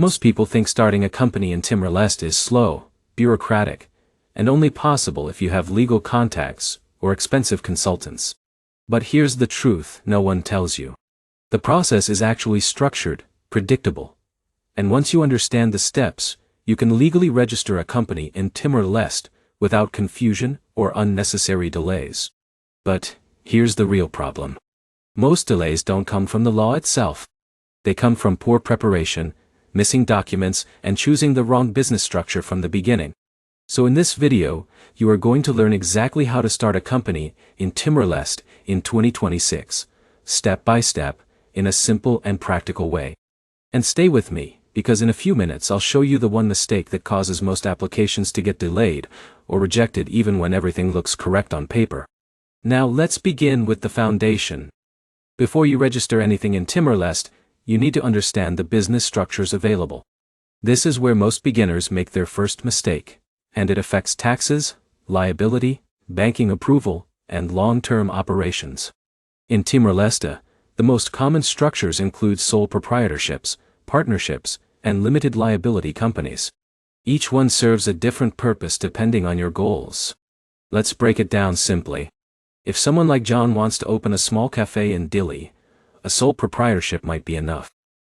Most people think starting a company in Timor Leste is slow, bureaucratic, and only possible if you have legal contacts or expensive consultants. But here's the truth no one tells you. The process is actually structured, predictable, and once you understand the steps, you can legally register a company in Timor Leste without confusion or unnecessary delays. But here's the real problem. Most delays don't come from the law itself. They come from poor preparation, missing documents, and choosing the wrong business structure from the beginning. So in this video, you are going to learn exactly how to start a company in Timor Leste in 2026, step by step, in a simple and practical way. And stay with me, because in a few minutes I'll show you the one mistake that causes most applications to get delayed or rejected even when everything looks correct on paper. Now let's begin with the foundation. Before you register anything in Timor Leste, you need to understand the business structures available. This is where most beginners make their first mistake, and it affects taxes, liability, banking approval, and long-term operations. In Timor Leste, the most common structures include sole proprietorships, partnerships, and limited liability companies. Each one serves a different purpose depending on your goals. Let's break it down simply. If someone like John wants to open a small cafe in Dili, a sole proprietorship might be enough.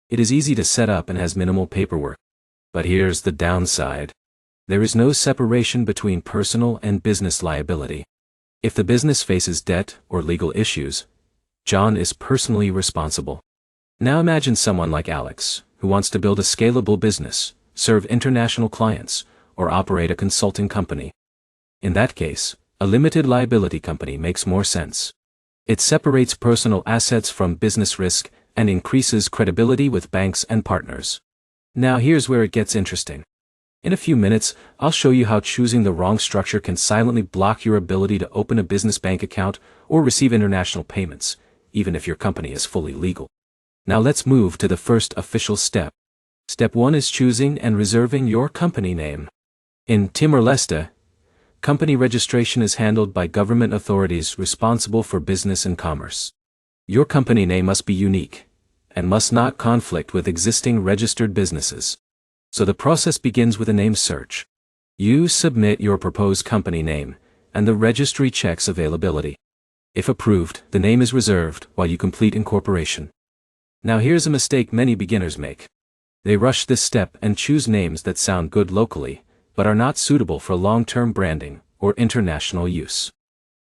It is easy to set up and has minimal paperwork. But here's the downside. There is no separation between personal and business liability. If the business faces debt or legal issues, John is personally responsible. Now imagine someone like Alex, who wants to build a scalable business, serve international clients, or operate a consulting company. In that case, a limited liability company makes more sense. It separates personal assets from business risk and increases credibility with banks and partners. Now here's where it gets interesting. In a few minutes, I'll show you how choosing the wrong structure can silently block your ability to open a business bank account or receive international payments, even if your company is fully legal. Now let's move to the first official step. Step 1 is choosing and reserving your company name. In Timor Leste, company registration is handled by government authorities responsible for business and commerce. Your company name must be unique and must not conflict with existing registered businesses. So the process begins with a name search. You submit your proposed company name, and the registry checks availability. If approved, the name is reserved while you complete incorporation. Now here's a mistake many beginners make. They rush this step and choose names that sound good locally, but are not suitable for long-term branding or international use.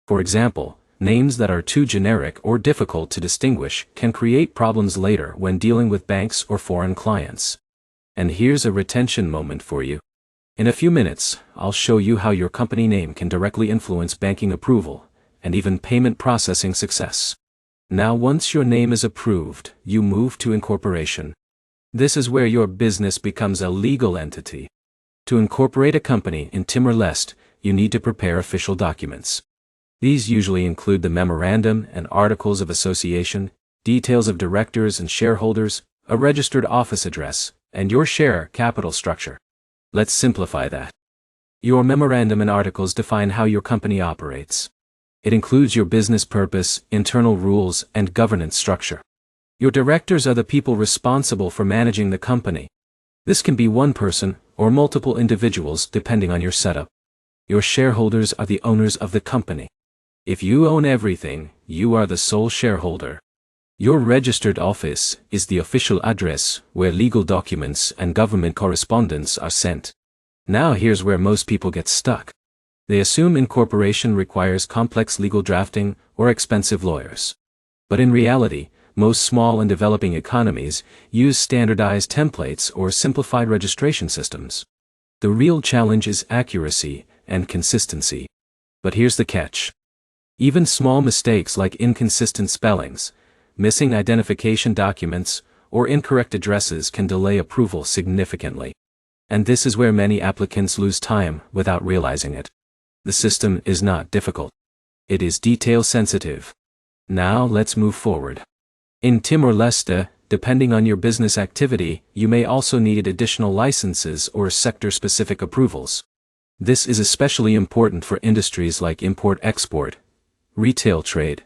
For example, names that are too generic or difficult to distinguish can create problems later when dealing with banks or foreign clients. And here's a retention moment for you. In a few minutes, I'll show you how your company name can directly influence banking approval and even payment processing success. Now once your name is approved, you move to incorporation. This is where your business becomes a legal entity. To incorporate a company in Timor Leste, you need to prepare official documents. These usually include the memorandum and articles of association, details of directors and shareholders, a registered office address, and your share capital structure. Let's simplify that. Your memorandum and articles define how your company operates. It includes your business purpose, internal rules, and governance structure. Your directors are the people responsible for managing the company. This can be one person or multiple individuals depending on your setup. Your shareholders are the owners of the company. If you own everything, you are the sole shareholder. Your registered office is the official address where legal documents and government correspondence are sent. Now here's where most people get stuck. They assume incorporation requires complex legal drafting or expensive lawyers. But in reality, most small and developing economies use standardized templates or simplified registration systems. The real challenge is accuracy and consistency. But here's the catch. Even small mistakes like inconsistent spellings, missing identification documents, or incorrect addresses can delay approval significantly. And this is where many applicants lose time without realizing it. The system is not difficult. It is detail sensitive. Now let's move forward. In Timor Leste, depending on your business activity, you may also need additional licenses or sector-specific approvals. This is especially important for industries like import-export, retail trade,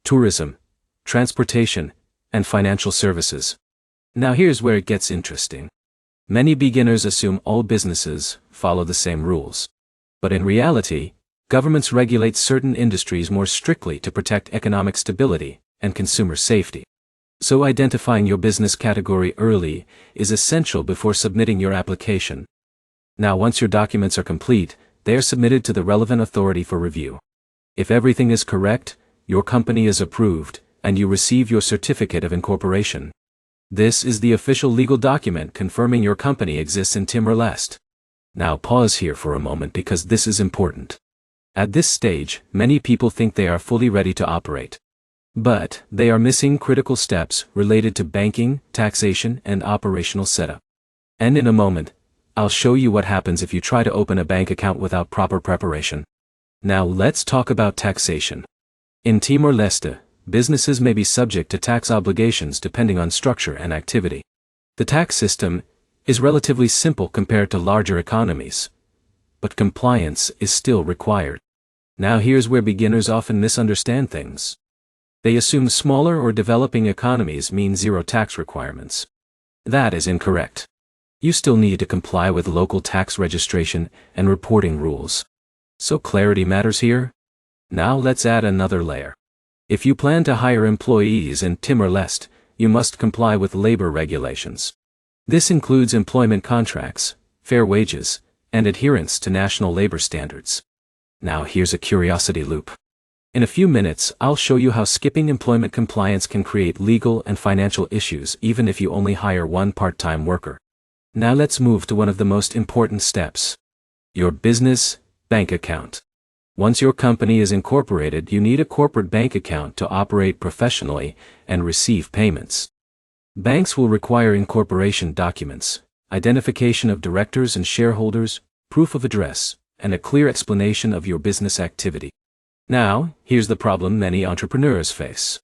tourism, transportation, and financial services. Now here's where it gets interesting. Many beginners assume all businesses follow the same rules. But in reality, governments regulate certain industries more strictly to protect economic stability and consumer safety. So identifying your business category early is essential before submitting your application. Now, once your documents are complete, they are submitted to the relevant authority for review. If everything is correct, your company is approved, and you receive your certificate of incorporation. This is the official legal document confirming your company exists in Timor Leste. Now pause here for a moment because this is important. At this stage, many people think they are fully ready to operate. But they are missing critical steps related to banking, taxation, and operational setup. And in a moment, I'll show you what happens if you try to open a bank account without proper preparation. Now let's talk about taxation. In Timor Leste, businesses may be subject to tax obligations depending on structure and activity. The tax system is relatively simple compared to larger economies, but compliance is still required. Now here's where beginners often misunderstand things. They assume smaller or developing economies mean zero tax requirements. That is incorrect. You still need to comply with local tax registration and reporting rules. So clarity matters here. Now let's add another layer. If you plan to hire employees in Timor Leste, you must comply with labor regulations. This includes employment contracts, fair wages, and adherence to national labor standards. Now here's a curiosity loop. In a few minutes, I'll show you how skipping employment compliance can create legal and financial issues even if you only hire one part-time worker. Now let's move to one of the most important steps. Your business bank account. Once your company is incorporated, you need a corporate bank account to operate professionally and receive payments. Banks will require incorporation documents, identification of directors and shareholders, proof of address, and a clear explanation of your business activity. Now, here's the problem many entrepreneurs face.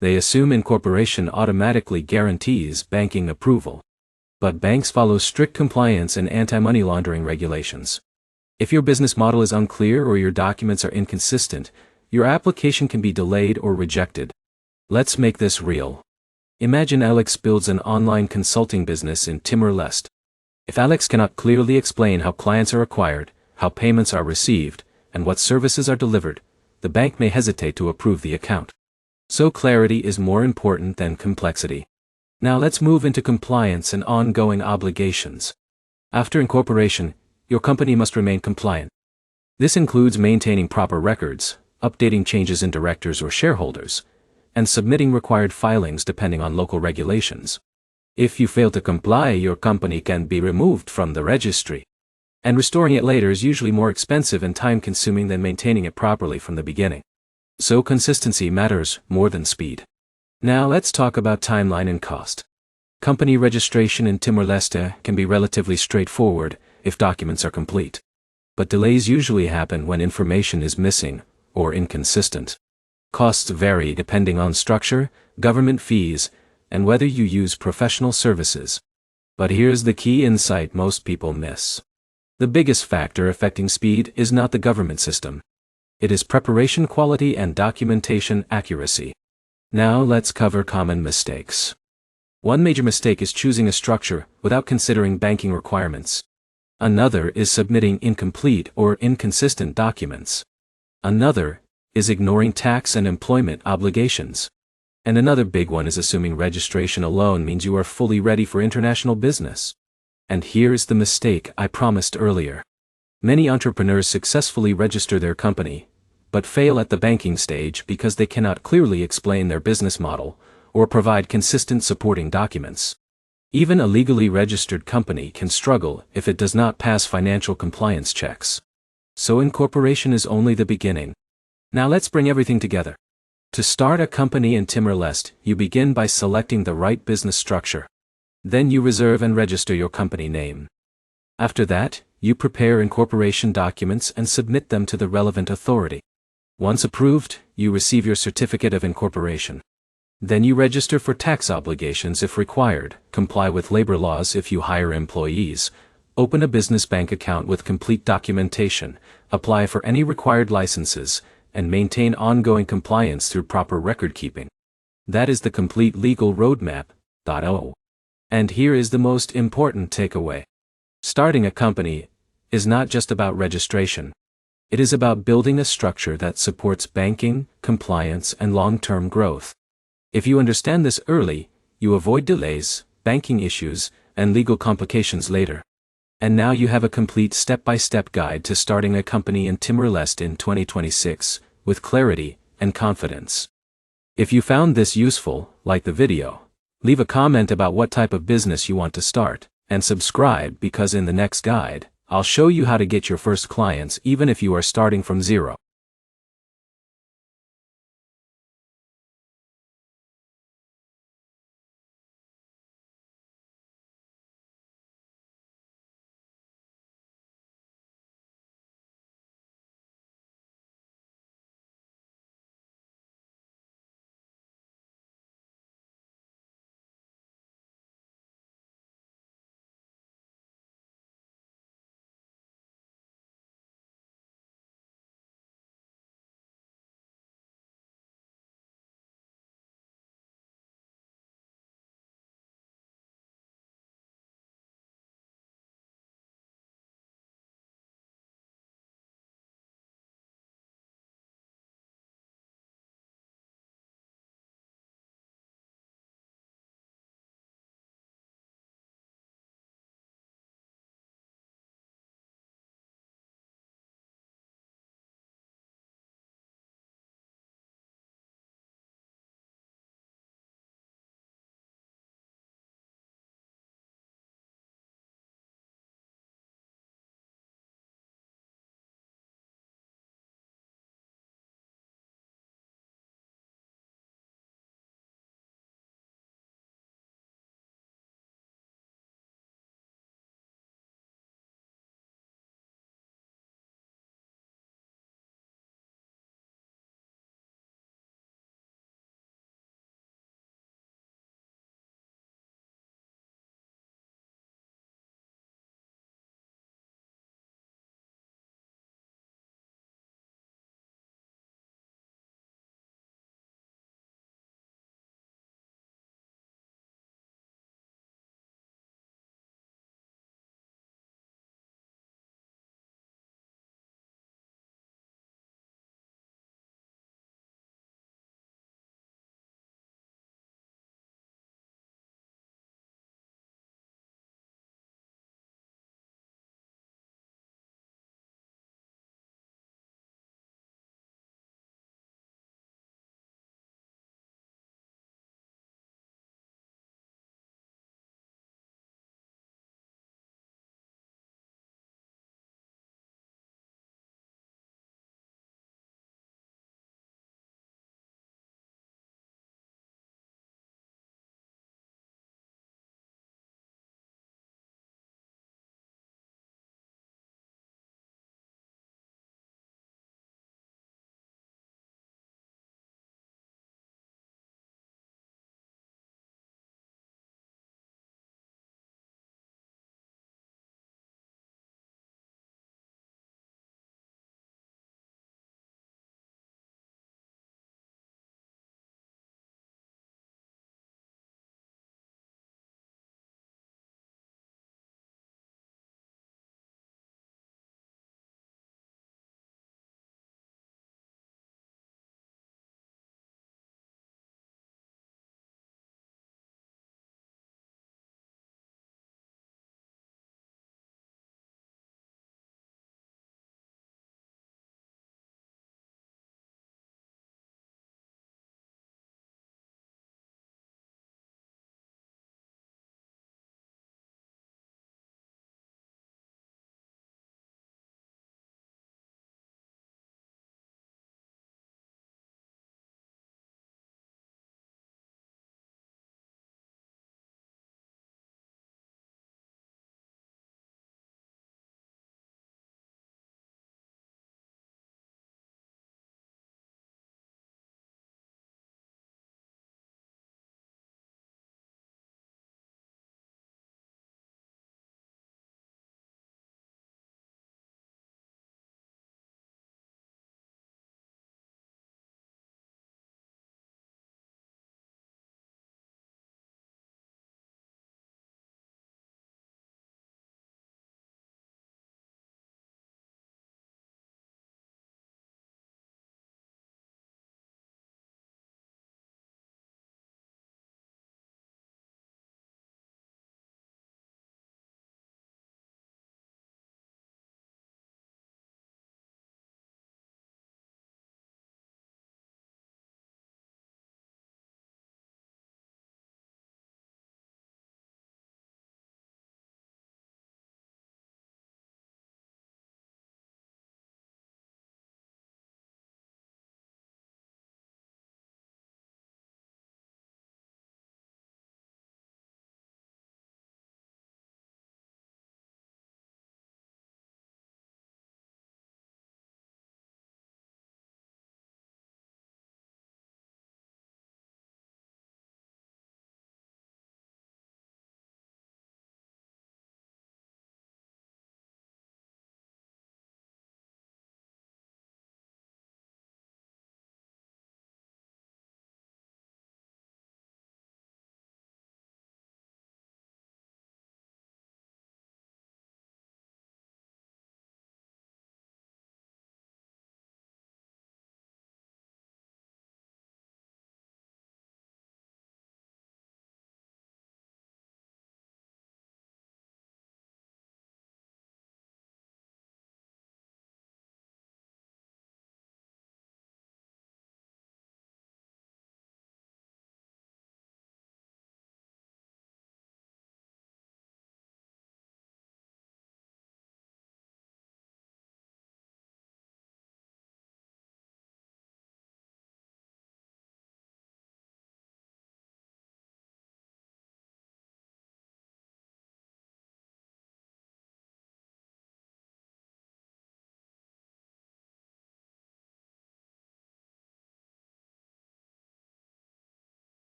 They assume incorporation automatically guarantees banking approval. But banks follow strict compliance and anti-money laundering regulations. If your business model is unclear or your documents are inconsistent, your application can be delayed or rejected. Let's make this real. Imagine Alex builds an online consulting business in Timor Leste. If Alex cannot clearly explain how clients are acquired, how payments are received, and what services are delivered, the bank may hesitate to approve the account. So clarity is more important than complexity. Now let's move into compliance and ongoing obligations. After incorporation, your company must remain compliant. This includes maintaining proper records, updating changes in directors or shareholders, and submitting required filings depending on local regulations. If you fail to comply, your company can be removed from the registry. And restoring it later is usually more expensive and time-consuming than maintaining it properly from the beginning. So consistency matters more than speed. Now let's talk about timeline and cost. Company registration in Timor Leste can be relatively straightforward if documents are complete. But delays usually happen when information is missing or inconsistent. Costs vary depending on structure, government fees, and whether you use professional services. But here's the key insight most people miss. The biggest factor affecting speed is not the government system. It is preparation quality and documentation accuracy. Now let's cover common mistakes. One major mistake is choosing a structure without considering banking requirements. Another is submitting incomplete or inconsistent documents. Another is ignoring tax and employment obligations. And another big one is assuming registration alone means you are fully ready for international business. And here is the mistake I promised earlier. Many entrepreneurs successfully register their company, but fail at the banking stage because they cannot clearly explain their business model or provide consistent supporting documents. Even a legally registered company can struggle if it does not pass financial compliance checks. So incorporation is only the beginning. Now let's bring everything together. To start a company in Timor Leste, you begin by selecting the right business structure. Then you reserve and register your company name. After that, you prepare incorporation documents and submit them to the relevant authority. Once approved, you receive your certificate of incorporation. Then you register for tax obligations if required, comply with labor laws if you hire employees, open a business bank account with complete documentation, apply for any required licenses, and maintain ongoing compliance through proper record keeping. That is the complete legal roadmap. And here is the most important takeaway. Starting a company is not just about registration. It is about building a structure that supports banking, compliance, and long-term growth. If you understand this early, you avoid delays, banking issues, and legal complications later. And now you have a complete step-by-step guide to starting a company in Timor Leste in 2026, with clarity and confidence. If you found this useful, like the video. Leave a comment about what type of business you want to start, and subscribe because in the next guide, I'll show you how to get your first clients even if you are starting from zero.